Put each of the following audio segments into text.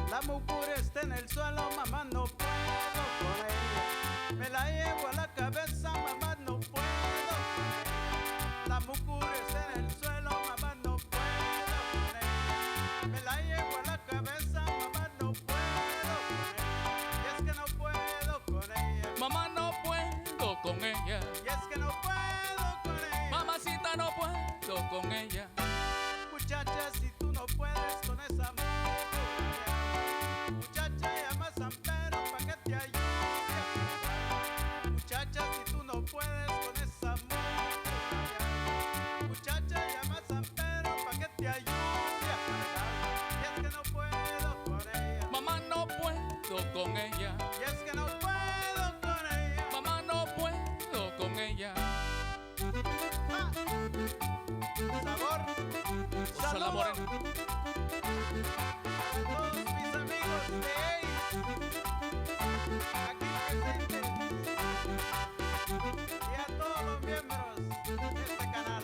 La mucura está en el suelo, mamá, no puedo con ella. Me la llevo a la cabeza, mamá, no puedo con ella. La mucura está en el suelo, mamá, no puedo con ella. Me la llevo a la cabeza, mamá, no puedo con ella. Y es que no puedo con ella. Mamá, no puedo con ella. Y es que no puedo con ella. Mamacita, no puedo con ella. Muchacha, si tú no puedes con esa mucura, muchacha, llama a San Pedro pa' que te ayude a cargar. Muchacha, si tú no puedes con esa mucura, muchacha, llama a San Pedro pa' que te ayude a cargar. Y es que no puedo con ella. Mamá, no puedo con ella. Y es que no puedo con ella. Mamá, no puedo con ella. Ah. Sabor. Úrsula Moreno. A todos mis amigos de ACE, aquí presentes, y a todos los miembros de este canal.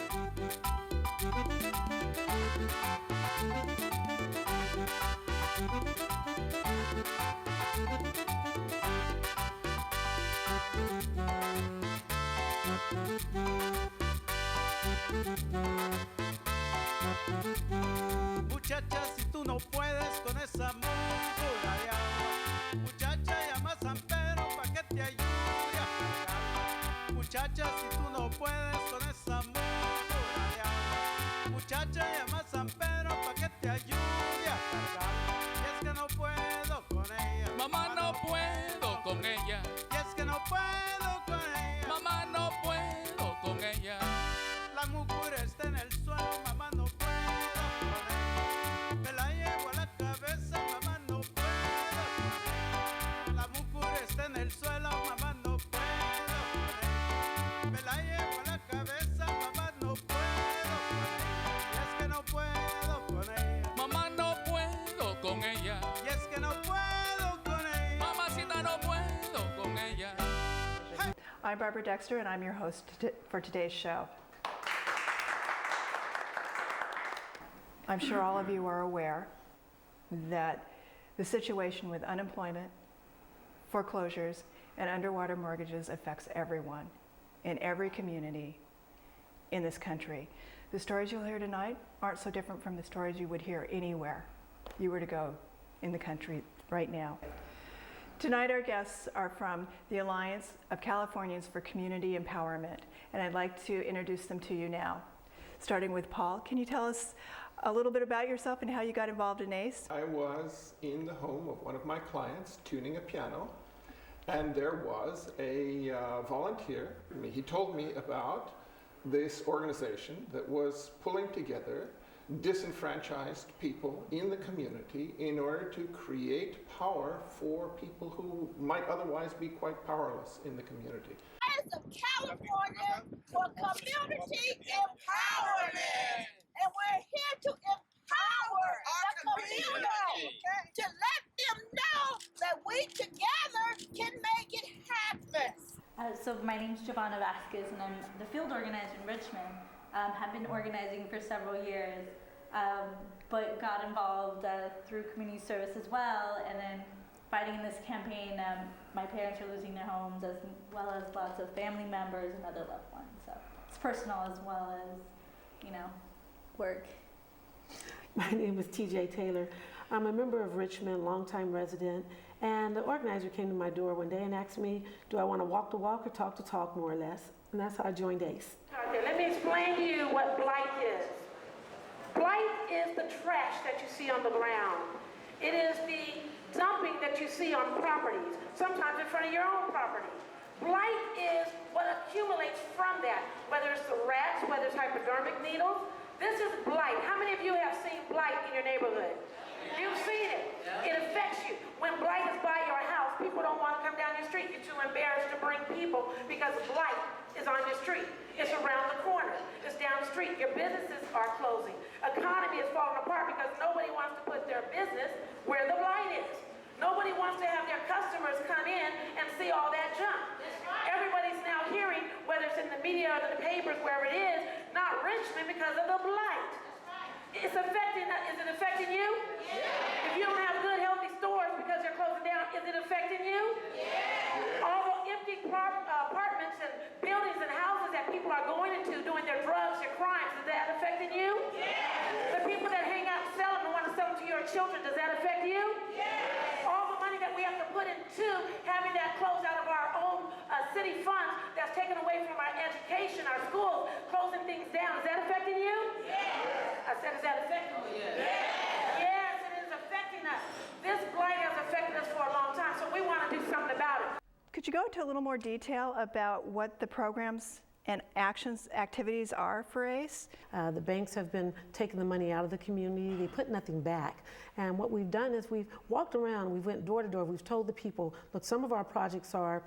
Muchacha, si tú no puedes con esa mucura de agua, muchacha, llama a San Pedro pa' que te ayude a cargarla. Muchacha, si tú no puedes con esa mucura de agua, muchacha, llama a San Pedro pa' que te ayude a cargarla. Y es que no puedo con ella. Mamá, no puedo con ella. Y es que no puedo con ella. Mamá, no puedo con ella. La mucura está en el suelo, mamá, no puedo con ella. Me la llevo a la cabeza, mamá, no puedo con ella. La mucura está en el suelo, mamá, no puedo con ella. Me la llevo a la cabeza, mamá, no puedo con ella. Y es que no puedo con ella. Mamá, no puedo con ella. Y es que no puedo con ella. Mamacita, no puedo con ella. I'm Barbara Dexter, and I'm your host for today's show. I'm sure all of you are aware that the situation with unemployment, foreclosures, and underwater mortgages affects everyone in every community in this country. The stories you'll hear tonight aren't so different from the stories you would hear anywhere you were to go in the country right now. Tonight our guests are from the Alliance of Californians for Community Empowerment, and I'd like to introduce them to you now. Starting with Paul, can you tell us a little bit about yourself and how you got involved in ACE? I was in the home of one of my clients tuning a piano, and there was a volunteer. He told me about this organization that was pulling together disenfranchised people in the community in order to create power for people who might otherwise be quite powerless in the community. Alliance of Californians for Community Empowerment. And we're here to empower the community, to let them know that we together can make it happen. So my name's Giovanna Vasquez, and I'm the field organizer in Richmond. Have been organizing for several years, but got involved through community service as well, and then fighting in this campaign. My parents are losing their homes, as well as lots of family members and other loved ones. So it's personal as well as, work. My name is TJ Taylor. I'm a member of Richmond, longtime resident, and the organizer came to my door one day and asked me, do I want to walk the walk or talk the talk, more or less? And that's how I joined ACE. Let me explain to you what blight is. Blight is the trash that you see on the ground. It is the dumping that you see on properties, sometimes in front of your own property. Blight is what accumulates from that, whether it's the rats, whether it's hypodermic needles. This is blight. How many of you have seen blight in your neighborhood? You've seen it. It affects you. When blight is by your house, people don't want to come down your street. You're too embarrassed to bring people because blight is on your street. It's around the corner. It's down the street. Your businesses are closing. Economy is falling apart because nobody wants to put their business where the blight is. Nobody wants to have their customers come in and see all that junk. Everybody's now hearing, whether it's in the media or the papers, wherever it is, not Richmond because of the blight. It's affecting, is it affecting you? If children, does that affect you? Yes. All the money that we have to put into having that closed out of our own city funds that's taken away from our education, our schools, closing things down, is that affecting you? Yes. I said, is that affecting you? Yes. Yes, it is affecting us. This blight has affected us for a long time, so we want to do something about it. Could you go into a little more detail about what the programs and activities are for ACE? The banks have been taking the money out of the community. They put nothing back. And what we've done is we've walked around, we've went door to door, we've told the people, look, some of our projects are,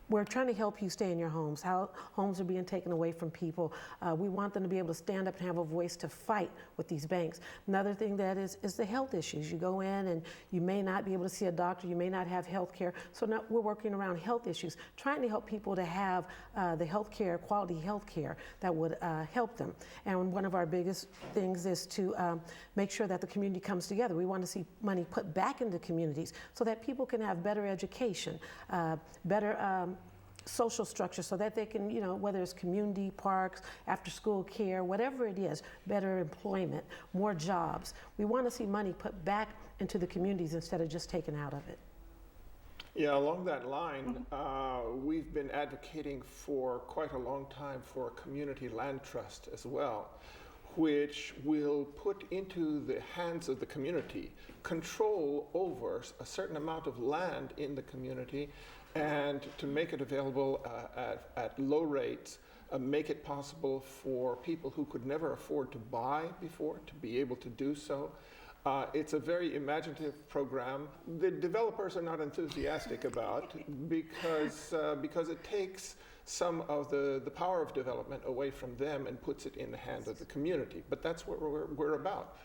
we're trying to help you stay in your homes. How homes are being taken away from people. We want them to be able to stand up and have a voice to fight with these banks. Another thing that is the health issues. You go in and you may not be able to see a doctor, you may not have health care. So now we're working around health issues, trying to help people to have the health care, quality health care that would help them. And one of our biggest things is to make sure that the community comes together. We want to see money put back into communities so that people can have better education, better social structure so that they can, you know, whether it's community parks, after school care, whatever it is, better employment, more jobs. We want to see money put back into the communities instead of just taken out of it. Yeah, along that line, we've been advocating for quite a long time for a community land trust as well, which will put into the hands of the community control over a certain amount of land in the community and to make it available at low rates, make it possible for people who could never afford to buy before to be able to do so. It's a very imaginative program. The developers are not enthusiastic about because it takes some of the power of development away from them and puts it in the hands of the community. But that's what we're about.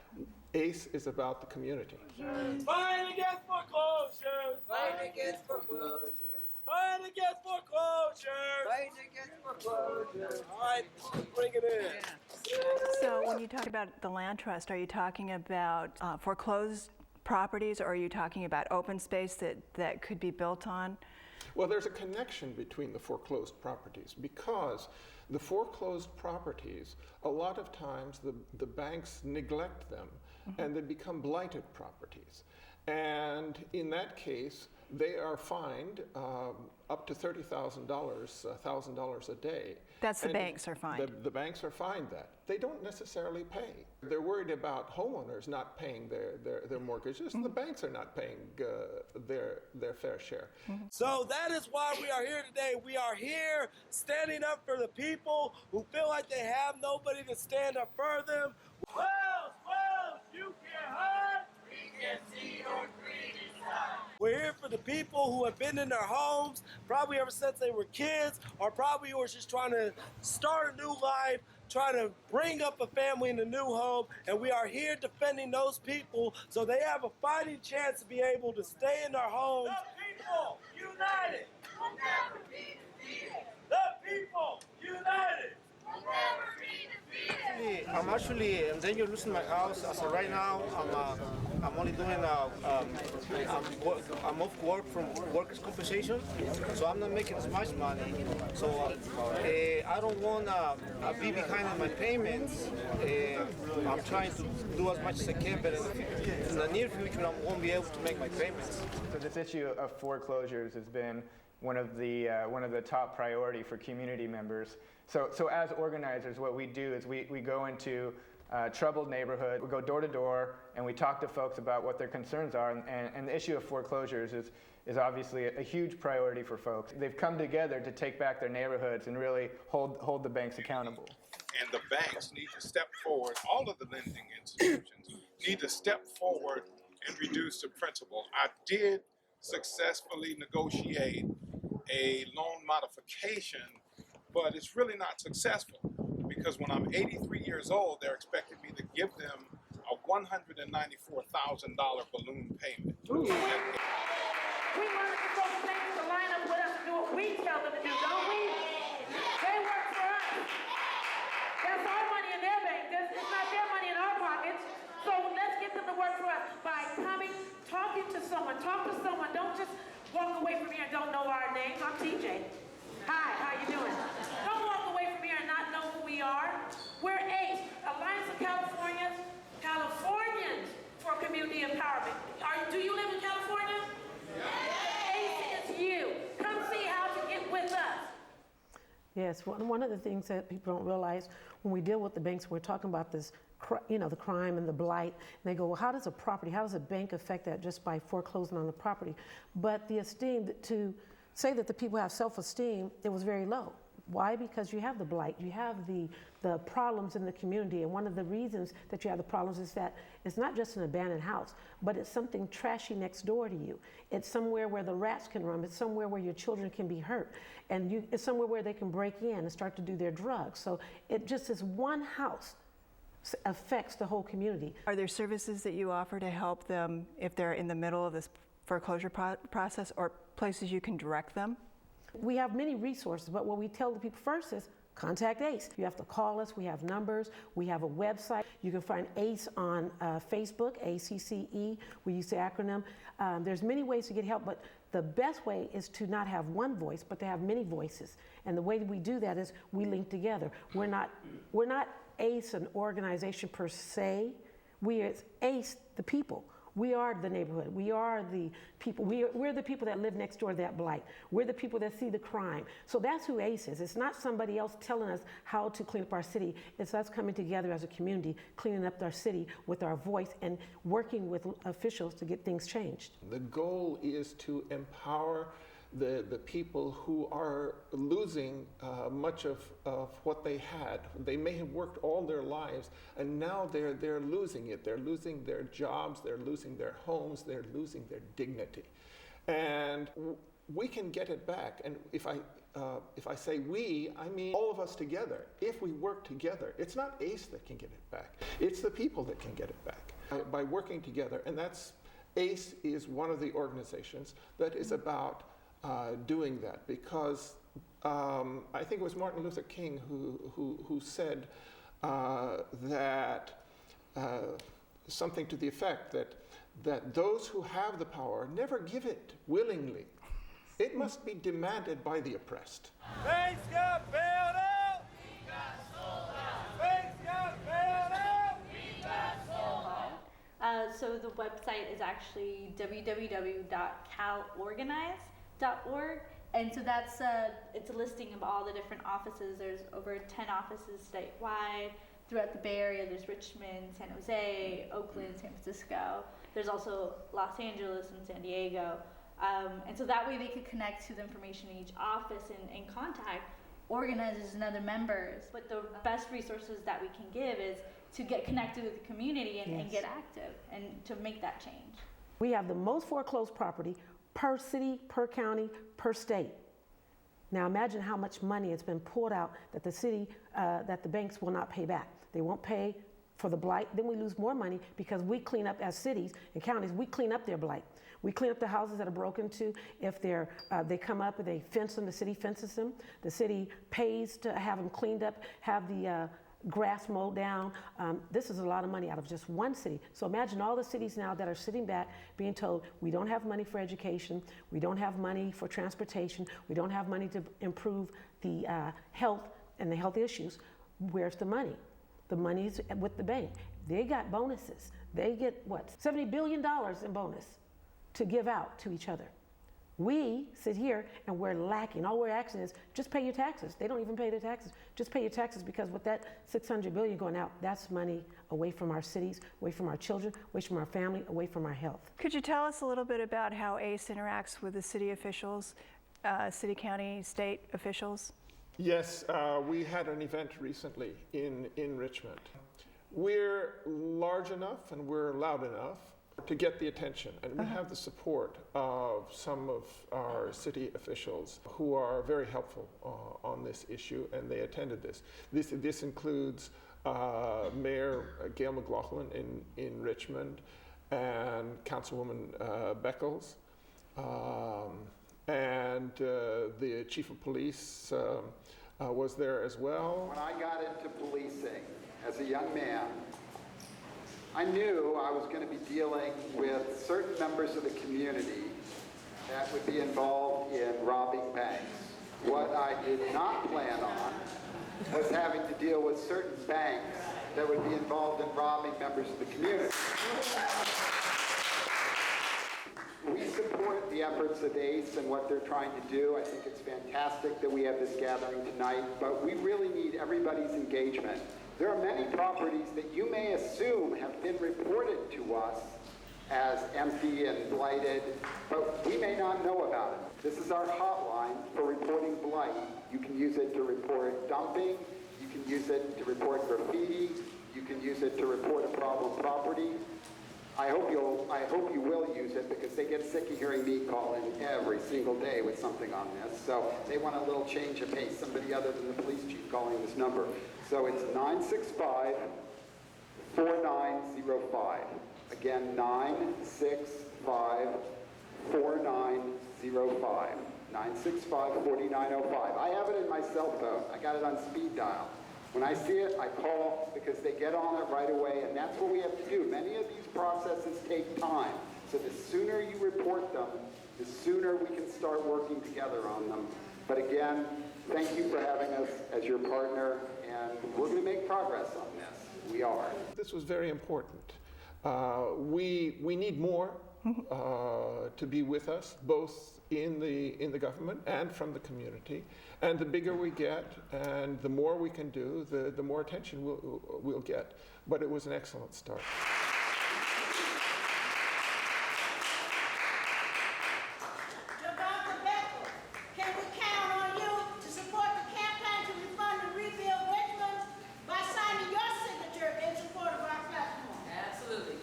ACE is about the community. Fight against foreclosures! Fight against foreclosures! Fight against foreclosures! Fight against foreclosures! All right, bring it in. So when you talk about the land trust, are you talking about foreclosed properties, or are you talking about open space that could be built on? Well, there's a connection between the foreclosed properties because the foreclosed properties, a lot of times the banks neglect them and they become blighted properties. And in that case, they are fined up to $30,000, $1,000 a day. That's the banks are fined. The banks are fined that. They don't necessarily pay. They're worried about homeowners not paying their mortgages. The banks are not paying their fair share. So that is why we are here today. We are here standing up for the people who feel like they have nobody to stand up for them. Wells, you can't hide. We can see your greedy side. We're here for the people who have been in their homes, probably ever since they were kids, or probably who are just trying to start a new life, trying to bring up a family in a new home, and we are here defending those people so they have a fighting chance to be able to stay in their homes. The people united will never be defeated. The people united will never be defeated. I'm actually in danger of losing my house. As of right now, I'm only doing I'm off work from workers' compensation, so I'm not making as much money. So I don't want to be behind on my payments. I'm trying to do as much as I can, but in the near future, I won't be able to make my payments. So this issue of foreclosures has been one of the top priority for community members. So as organizers, what we do is we go into troubled neighborhood, we go door to door, and we talk to folks about what their concerns are, and the issue of foreclosures is obviously a huge priority for folks. They've come together to take back their neighborhoods and really hold the banks accountable. And the banks need to step forward, all of the lending institutions need to step forward and reduce the principal. I did successfully negotiate a loan modification, but it's really not successful because when I'm 83 years old, they're expecting me to give them a $194,000 balloon payment. We want the folks to line up with us and do what we tell them to do, don't we? They work for us. That's our money in their bank. It's not their money in our pockets. So let's get them to work for us by coming, talking to someone. Talk to someone. Don't just walk away from here and don't know our names. I'm TJ. Hi, how you doing? Don't walk away from here and not know who we are. We're ACE, Alliance of Californians for community empowerment. Do you live in California? Yes. ACE is you. Come see how to get with us. Yes, one of the things that people don't realize when we deal with the banks, we're talking about this, the crime and the blight, and they go, well, how does a bank affect that just by foreclosing on the property? But the esteem, to say that the people have self-esteem, it was very low. Why? Because you have the blight, you have the problems in the community, and one of the reasons that you have the problems is that it's not just an abandoned house, but it's something trashy next door to you. It's somewhere where the rats can roam, it's somewhere where your children can be hurt, and it's somewhere where they can break in and start to do their drugs. So it just is one house affects the whole community. Are there services that you offer to help them if they're in the middle of this foreclosure process, or places you can direct them? We have many resources, but what we tell the people first is contact ACE. You have to call us. We have numbers. We have a website. You can find ACE on Facebook, ACCE. We use the acronym. There's many ways to get help, but the best way is to not have one voice, but to have many voices. And the way that we do that is we link together. We're not ACE, an organization per se. We are ACE, the people. We are the neighborhood. We are the people. We're the people that live next door to that blight. We're the people that see the crime. So that's who ACE is. It's not somebody else telling us how to clean up our city. It's us coming together as a community, cleaning up our city with our voice and working with officials to get things changed. The goal is to empower the people who are losing much of what they had. They may have worked all their lives, and now they're losing it. They're losing their jobs, they're losing their homes, they're losing their dignity. And we can get it back. And if I say we, I mean all of us together. If we work together, it's not ACE that can get it back. It's the people that can get it back by working together. And that's ACE is one of the organizations that is about doing that, because I think it was Martin Luther King who said that something to the effect that those who have the power never give it willingly. It must be demanded by the oppressed. Banks got bailed out. We got sold out. Banks got bailed out. We got sold out. So the website is actually www.calorganize.org, and so that's it's a listing of all the different offices. There's over 10 offices statewide throughout the Bay Area. There's Richmond, San Jose, Oakland, San Francisco. There's also Los Angeles and San Diego, and so that way they could connect to the information in each office and contact organizers and other members. But the best resources that we can give is to get connected with the community and get active and to make that change. We have the most foreclosed property per city, per county, per state. Now imagine how much money has been pulled out that the city, that the banks will not pay back. They won't pay for the blight. Then we lose more money because we clean up as cities and counties, we clean up their blight. We clean up the houses that are broken into. If they come up and they fence them, the city fences them. The city pays to have them cleaned up, have the grass mowed down. This is a lot of money out of just one city. So imagine all the cities now that are sitting back being told, we don't have money for education, we don't have money for transportation, we don't have money to improve the health and the health issues. Where's the money? The money's with the bank. They got bonuses. They get what? $70 billion in bonus to give out to each other. We sit here and we're lacking. All we're asking is just pay your taxes. They don't even pay their taxes. Just pay your taxes, because with that $600 billion going out, that's money away from our cities, away from our children, away from our family, away from our health. Could you tell us a little bit about how ACE interacts with the city officials, city, county, state officials? Yes, we had an event recently in Richmond. We're large enough and we're loud enough to get the attention, and we have the support of some of our city officials who are very helpful on this issue, and they attended this. This includes Mayor Gayle McLaughlin in Richmond, and Councilwoman Beckles, and the Chief of Police was there as well. When I got into policing as a young man, I knew I was going to be dealing with certain members of the community that would be involved in robbing banks. What I did not plan on was having to deal with certain banks that would be involved in robbing members of the community. We support the efforts of ACE and what they're trying to do. I think it's fantastic that we have this gathering tonight, but we really need everybody's engagement. There are many properties that you may assume have been reported to us as empty and blighted, but we may not know about it. This is our hotline for reporting blight. You can use it to report dumping, you can use it to report graffiti, you can use it to report a problem property. I hope you will use it, because they get sick of hearing me call in every single day with something on this. So they want a little change of pace, somebody other than the police chief calling this number. So it's 965-4905. Again, 965-4905. 965-4905. I have it in my cell phone. I got it on speed dial. When I see it, I call, because they get on it right away, and that's what we have to do. Many of these processes take time. So the sooner you report them, the sooner we can start working together on them. But again, thank you for having us as your partner, and we're going to make progress on this. We are. This was very important. We need more to be with us, both in the government and from the community. And the bigger we get and the more we can do, the more attention we'll get. But it was an excellent start. Can we count on you to support the campaign to refund and rebuild Richmond by signing your signature in support of our platform? Absolutely.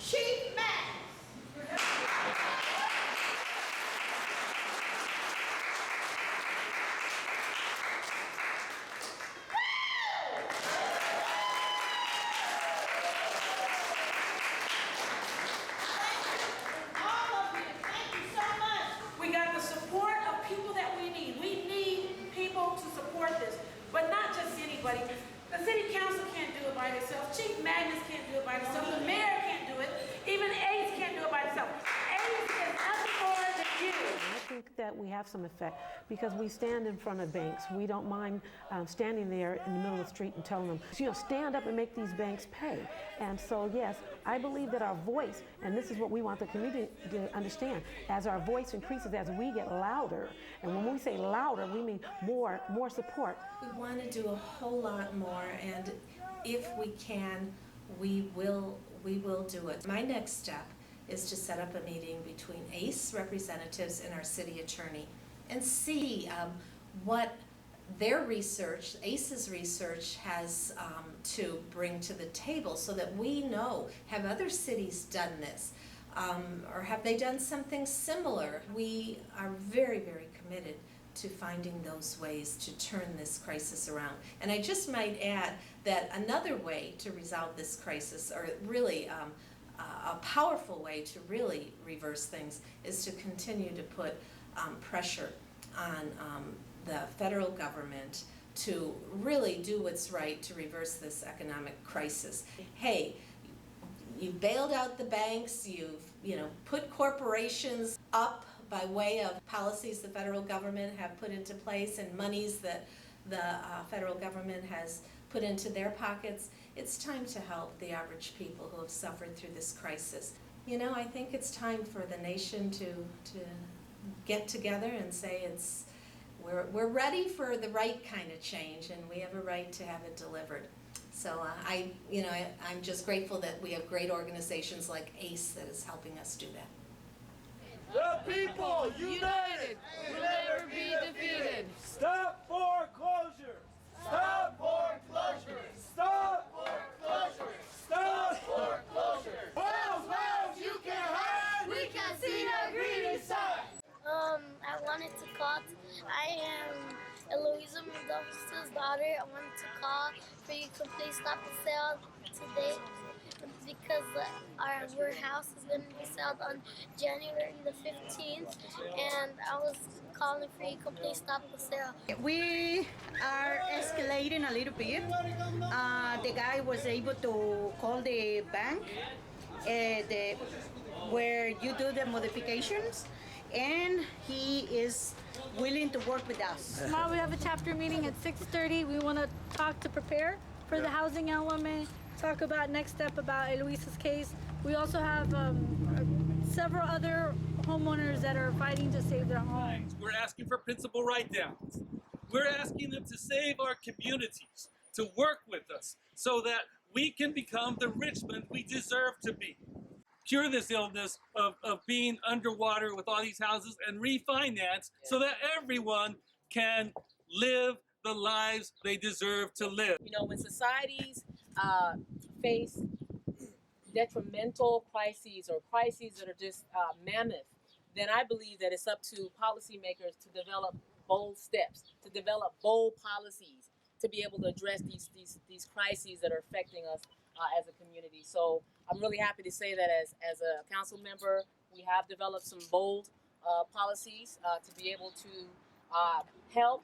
Chief Max. All of you, thank you so much. We got the support of people that we need. We need people to support this, but not just anybody. The city council can't do it by themselves. Chief Magnus can't do it by themselves. The mayor can't do it. Even ACE can't do it by themselves. ACE is nothing more than you. I think that we have some effect because we stand in front of banks. We don't mind standing there in the middle of the street and telling them, stand up and make these banks pay. And so, yes, I believe that our voice, and this is what we want the community to understand, as our voice increases, as we get louder, and when we say louder, we mean more support. We want to do a whole lot more, and if we can, we will do it. My next step is to set up a meeting between ACE representatives and our city attorney and see what their research, ACE's research, has to bring to the table so that we know, have other cities done this? Or have they done something similar? We are very, very committed to finding those ways to turn this crisis around. And I just might add that another way to resolve this crisis, or really a powerful way to really reverse things, is to continue to put pressure on the federal government to really do what's right to reverse this economic crisis. Hey, you bailed out the banks, you've put corporations up by way of policies the federal government have put into place and monies that the federal government has put into their pockets. It's time to help the average people who have suffered through this crisis. I think it's time for the nation to get together and say we're ready for the right kind of change, and we have a right to have it delivered. So I'm just grateful that we have great organizations like ACE that is helping us do that. The people united will never be defeated. Stop foreclosure. Stop foreclosure. Stop foreclosure. Stop foreclosure. Wells, you can't hide. We can see the green side. I wanted to call. I am Eloisa Mendoza's daughter. I wanted to call for you to please stop the sale today because our house is going to be sold on January the 15th, and I was calling for you to please stop the sale. We are escalating a little bit. The guy was able to call the bank where you do the modifications, and he is willing to work with us. Tomorrow we have a chapter meeting at 6:30. We want to talk to prepare for the housing element, talk about next step about Eloisa's case. We also have several other homeowners that are fighting to save their homes. We're asking for principal write-downs. We're asking them to save our communities, to work with us so that we can become the Richmond we deserve to be. Cure this illness of being underwater with all these houses and refinance so that everyone can live the lives they deserve to live. You know, when societies face detrimental crises or crises that are just mammoth, then I believe that it's up to policymakers to develop bold steps, to develop bold policies to be able to address these crises that are affecting us as a community. So I'm really happy to say that as a council member, we have developed some bold policies to be able to help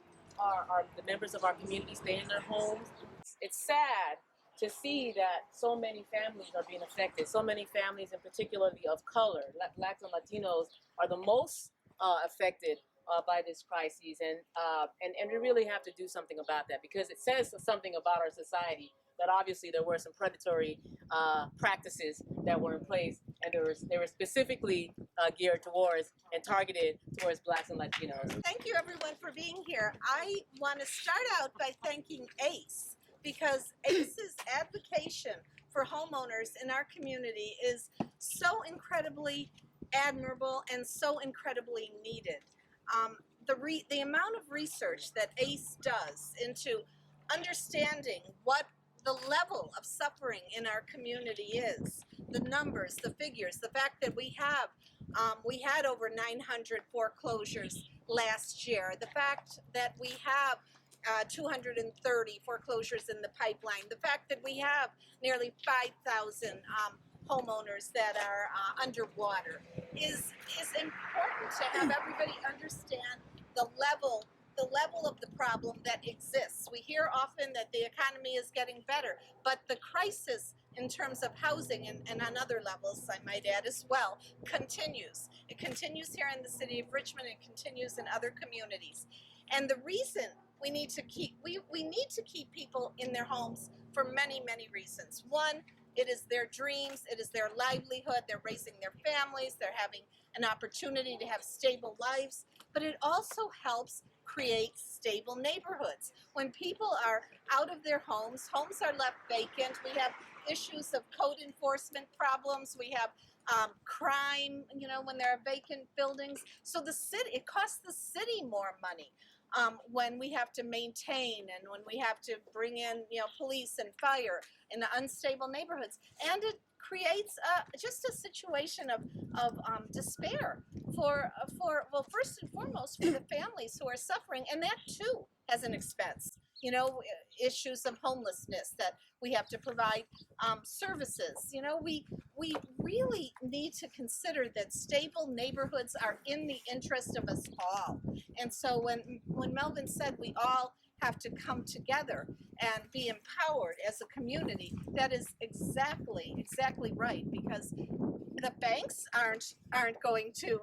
the members of our community stay in their homes. It's sad to see that so many families are being affected. So many families, in particular of color, Blacks and Latinos, are the most affected by this crisis, and we really have to do something about that, because it says something about our society that obviously there were some predatory practices that were in place, and they were specifically geared towards and targeted towards Blacks and Latinos. Thank you everyone for being here. I want to start out by thanking ACE, because ACE's advocation for homeowners in our community is so incredibly admirable and so incredibly needed. The amount of research that ACE does into understanding what the level of suffering in our community is, the numbers, the figures, the fact that we had over 900 foreclosures last year, the fact that we have 230 foreclosures in the pipeline, the fact that we have nearly 5,000 homeowners that are underwater is important to have everybody understand the level of the problem that exists. We hear often that the economy is getting better, but the crisis in terms of housing and on other levels, I might add as well, continues. It continues here in the city of Richmond, it continues in other communities. And the reason we need to keep people in their homes for many, many reasons. One, it is their dreams, it is their livelihood, they're raising their families, they're having an opportunity to have stable lives, but it also helps create stable neighborhoods. When people are out of their homes, homes are left vacant, we have issues of code enforcement problems, we have crime, you know, when there are vacant buildings. So it costs the city more money. When we have to maintain and when we have to bring in, you know, police and fire in the unstable neighborhoods, and it creates just a situation of despair for first and foremost for the families who are suffering, and that too has an expense. You know, issues of homelessness that we have to provide services. You know, we really need to consider that stable neighborhoods are in the interest of us all. And so when Melvin said we all have to come together and be empowered as a community, that is exactly right, because the banks aren't going to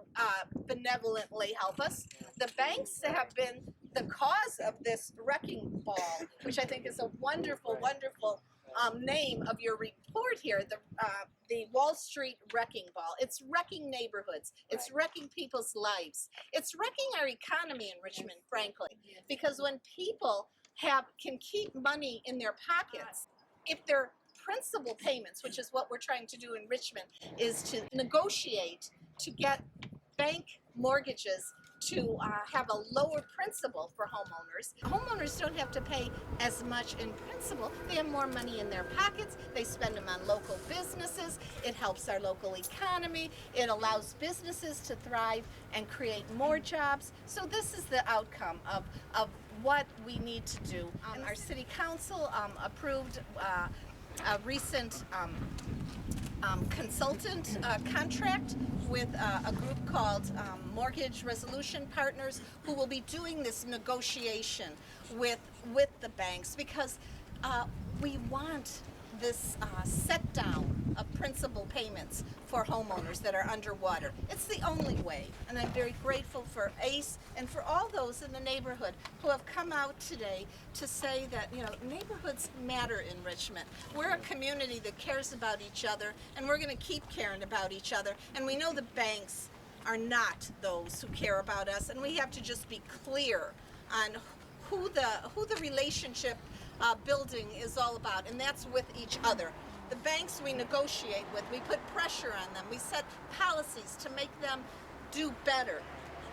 benevolently help us. The banks have been the cause of this wrecking ball, which I think is a wonderful name of your report here, the Wall Street wrecking ball. It's wrecking neighborhoods. It's wrecking people's lives. It's wrecking our economy in Richmond, frankly, because when people can keep money in their pockets, if their principal payments, which is what we're trying to do in Richmond, is to negotiate to get bank mortgages to have a lower principal for homeowners. Homeowners don't have to pay as much in principal. They have more money in their pockets. They spend them on local businesses. It helps our local economy. It allows businesses to thrive and create more jobs. So this is the outcome of what we need to do. Our city council approved a recent consultant contract with a group called Mortgage Resolution Partners, who will be doing this negotiation with the banks, because we want this set down of principal payments for homeowners that are underwater. It's the only way, and I'm very grateful for ACE and for all those in the neighborhood who have come out today to say that, you know, neighborhoods matter in Richmond. We're a community that cares about each other, and we're going to keep caring about each other. And we know the banks are not those who care about us, and we have to just be clear on who the relationship building is all about, and that's with each other. The banks we negotiate with, we put pressure on them, we set policies to make them do better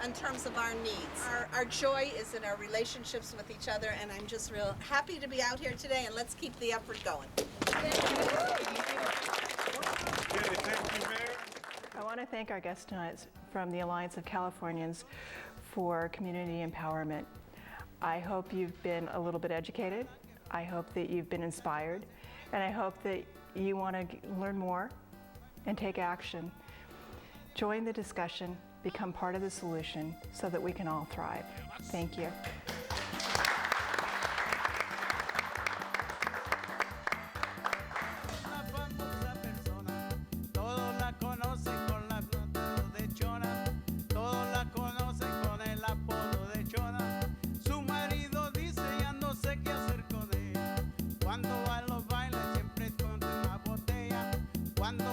in terms of our needs. Our joy is in our relationships with each other, and I'm just real happy to be out here today, and let's keep the effort going. Thank you, Mayor. I want to thank our guests tonight from the Alliance of Californians for community empowerment. I hope you've been a little bit educated. I hope that you've been inspired, and I hope that you want to learn more and take action. Join the discussion, become part of the solution so that we can all thrive. Thank you. Cuando